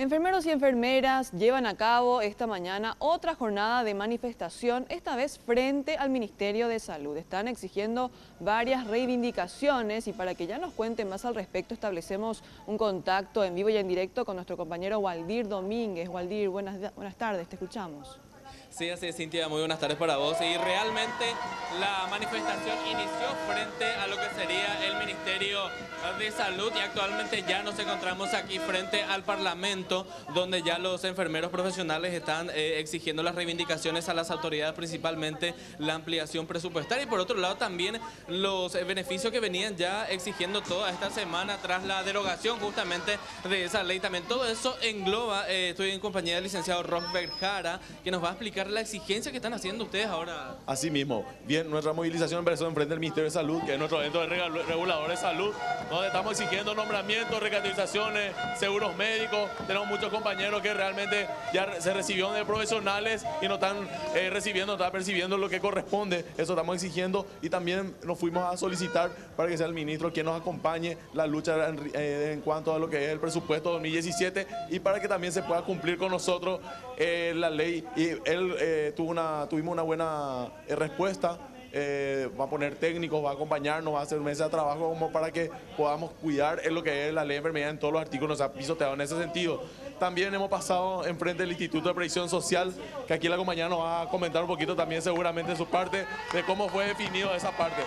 Enfermeros y enfermeras llevan a cabo esta mañana otra jornada de manifestación, esta vez frente al Ministerio de Salud. Están exigiendo varias reivindicaciones y para que ya nos cuenten más al respecto establecemos un contacto en vivo y en directo con nuestro compañero Waldir Domínguez. Waldir, buenas tardes, te escuchamos. Sí, así es, Cintia, muy buenas tardes para vos. Y realmente la manifestación inició frente a lo que sería el Ministerio de Salud y actualmente ya nos encontramos aquí frente al Parlamento, donde ya los enfermeros profesionales están exigiendo las reivindicaciones a las autoridades, principalmente la ampliación presupuestaria y por otro lado también los beneficios que venían ya exigiendo toda esta semana tras la derogación justamente de esa ley. También todo eso engloba, estoy en compañía del licenciado Rosberg Jara, que nos va a explicar la exigencia que están haciendo ustedes ahora. Así mismo, bien, nuestra movilización empezó enfrente del Ministerio de Salud, que es nuestro evento de regulador de salud, donde estamos exigiendo nombramientos, recategorizaciones, seguros médicos. Tenemos muchos compañeros que realmente ya se recibieron de profesionales y no están recibiendo, no están percibiendo lo que corresponde. Eso estamos exigiendo y también nos fuimos a solicitar para que sea el ministro quien nos acompañe la lucha en cuanto a lo que es el presupuesto 2017 y para que también se pueda cumplir con nosotros la ley. Y él tuvimos una buena respuesta. Va a poner técnicos, va a acompañarnos, va a hacer mesa de trabajo como para que podamos cuidar en lo que es la ley de enfermedad en todos los artículos, nos ha pisoteado en ese sentido. También hemos pasado enfrente del Instituto de Previsión Social, que aquí la compañera nos va a comentar un poquito también seguramente su parte de cómo fue definido esa parte.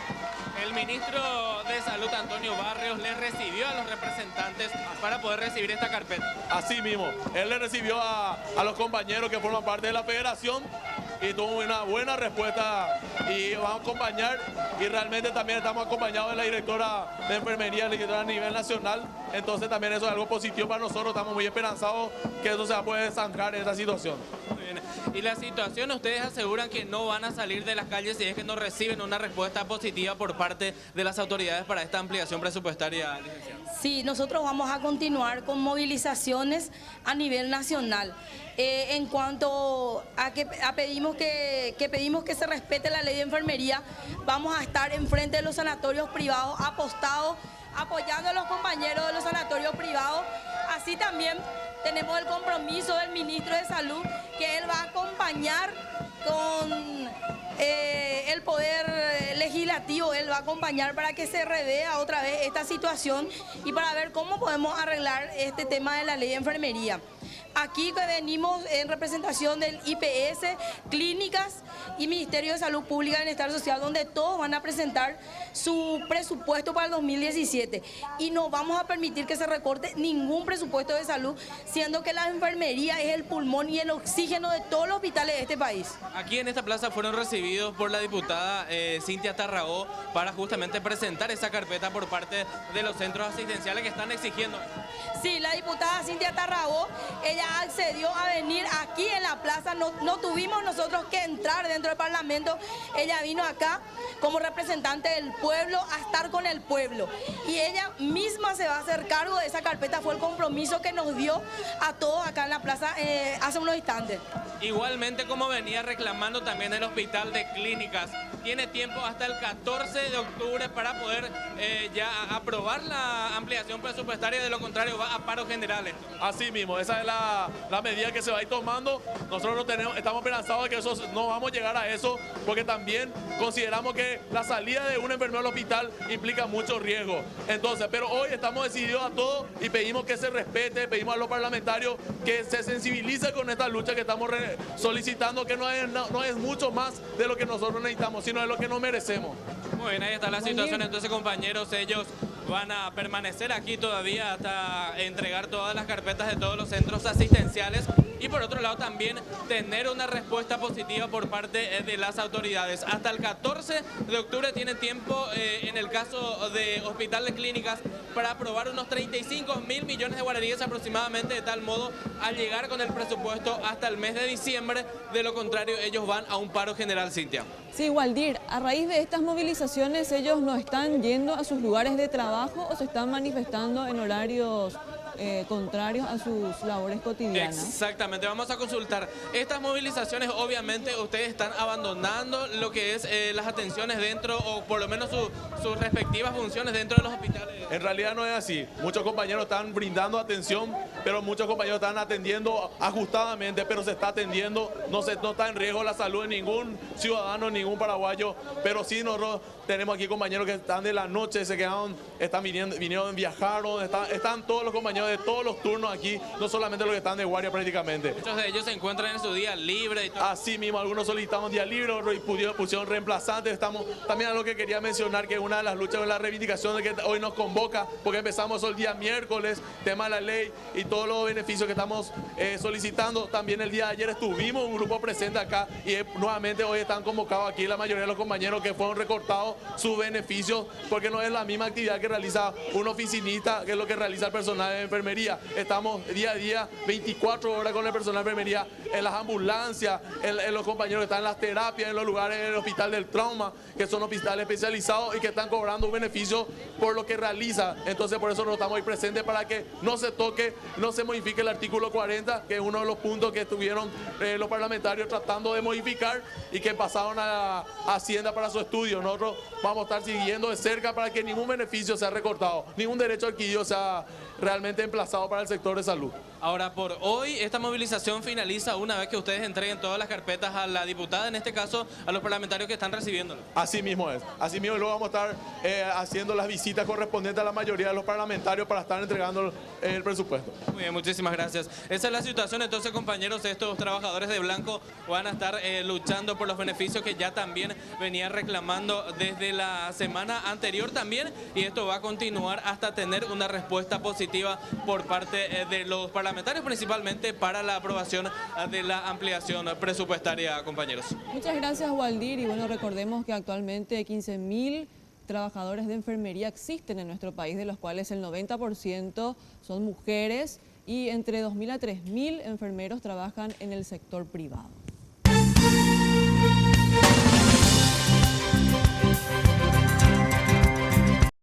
El ministro de Salud, Antonio Barrios, le recibió a los representantes para poder recibir esta carpeta. Así mismo, él le recibió a los compañeros que forman parte de la federación y tuvo una buena respuesta y vamos a acompañar y realmente también estamos acompañados de la directora de enfermería, la directora a nivel nacional, entonces también eso es algo positivo para nosotros, estamos muy esperanzados que eso se va a poder zanjar en esta situación. Muy bien. Y la situación, ustedes aseguran que no van a salir de las calles si es que no reciben una respuesta positiva por parte de las autoridades para esta ampliación presupuestaria, licenciado. Sí, nosotros vamos a continuar con movilizaciones a nivel nacional. En cuanto a que pedimos que se respete la ley de enfermería, vamos a estar enfrente de los sanatorios privados, apostados, apoyando a los compañeros de los sanatorios privados. Así también tenemos el compromiso del ministro de Salud, que él va a acompañar con el poder legislativo, él va a acompañar para que se revea otra vez esta situación y para ver cómo podemos arreglar este tema de la ley de enfermería. Aquí venimos en representación del IPS, clínicas y Ministerio de Salud Pública y Bienestar Social, donde todos van a presentar su presupuesto para el 2017 y no vamos a permitir que se recorte ningún presupuesto de salud, siendo que la enfermería es el pulmón y el oxígeno de todos los hospitales de este país. Aquí en esta plaza fueron recibidos por la diputada Cintia Tarragó para justamente presentar esa carpeta por parte de los centros asistenciales que están exigiendo. Sí, la diputada Cintia Tarragó, ella accedió a venir aquí en la plaza, no tuvimos nosotros que entrar dentro del Parlamento, ella vino acá como representante del pueblo a estar con el pueblo y ella misma se va a hacer cargo de esa carpeta, fue el compromiso que nos dio a todos acá en la plaza hace unos instantes. Igualmente como venía reclamando también el Hospital de Clínicas, tiene tiempo hasta el 14 de octubre para poder ya aprobar la ampliación presupuestaria, de lo contrario va a paro general. Así mismo, esa es la medida que se va a ir tomando. Nosotros estamos esperanzados de que eso no vamos a llegar a eso, porque también consideramos que la salida de un enfermero al hospital implica mucho riesgo. Entonces, pero hoy estamos decididos a todo y pedimos que se respete, pedimos a los parlamentarios que se sensibilicen con esta lucha que estamos solicitando, que no es mucho más de lo que nosotros necesitamos, sino de lo que nos merecemos. Muy bien, ahí está la situación. Entonces, compañeros, ellos van a permanecer aquí todavía hasta entregar todas las carpetas de todos los centros asistenciales y por otro lado también tener una respuesta positiva por parte de las autoridades. Hasta el 14 de octubre tienen tiempo en el caso de Hospital de Clínicas para aprobar unos 35.000 millones de guaraníes aproximadamente, de tal modo al llegar con el presupuesto hasta el mes de diciembre, de lo contrario ellos van a un paro general, Cintia. Sí, Waldir, a raíz de estas movilizaciones ellos no están yendo a sus lugares de trabajo o se están manifestando en horarios contrarios a sus labores cotidianas. Exactamente, vamos a consultar. Estas movilizaciones, obviamente, ustedes están abandonando lo que es las atenciones dentro, o por lo menos sus respectivas funciones dentro de los hospitales. En realidad no es así. Muchos compañeros están brindando atención, pero muchos compañeros están atendiendo ajustadamente, pero se está atendiendo, no está en riesgo la salud de ningún ciudadano, ningún paraguayo, pero sí nosotros tenemos aquí compañeros que están de la noche, se quedaron, vinieron, viajaron, están todos los compañeros de todos los turnos aquí, no solamente los que están de guardia prácticamente. Muchos de ellos se encuentran en su día libre y todo. Así mismo, algunos solicitaron día libre, otros pusieron reemplazantes. También algo que quería mencionar, que una de las luchas es la reivindicación de que hoy nos convoca, porque empezamos el día miércoles, tema de la ley y todos los beneficios que estamos solicitando. También el día de ayer estuvimos un grupo presente acá y nuevamente hoy están convocados aquí la mayoría de los compañeros que fueron recortados sus beneficios, porque no es la misma actividad que realiza un oficinista, que es lo que realiza el personal de enfermería. Estamos día a día, 24 horas con el personal de enfermería, en las ambulancias, en los compañeros que están en las terapias, en los lugares, en el hospital del trauma, que son hospitales especializados y que están cobrando un beneficio por lo que realiza. Entonces por eso nos estamos ahí presentes, para que no se toque, no se modifique el artículo 40, que es uno de los puntos que estuvieron los parlamentarios tratando de modificar y que pasaron a Hacienda para su estudio. Nosotros vamos a estar siguiendo de cerca para que ningún beneficio sea recortado, ningún derecho adquirido sea realmente emplazado para el sector de salud. Ahora, por hoy, esta movilización finaliza una vez que ustedes entreguen todas las carpetas a la diputada, en este caso a los parlamentarios que están recibiéndolo. Así mismo es. Así mismo luego vamos a estar haciendo las visitas correspondientes a la mayoría de los parlamentarios para estar entregando el presupuesto. Muy bien, muchísimas gracias. Esa es la situación. Entonces, compañeros, estos trabajadores de blanco van a estar luchando por los beneficios que ya también venían reclamando desde la semana anterior también, y esto va a continuar hasta tener una respuesta positiva por parte de los parlamentarios, principalmente para la aprobación de la ampliación presupuestaria, compañeros. Muchas gracias, Waldir. Y bueno, recordemos que actualmente 15.000 trabajadores de enfermería existen en nuestro país, de los cuales el 90% son mujeres, y entre 2.000 a 3.000 enfermeros trabajan en el sector privado.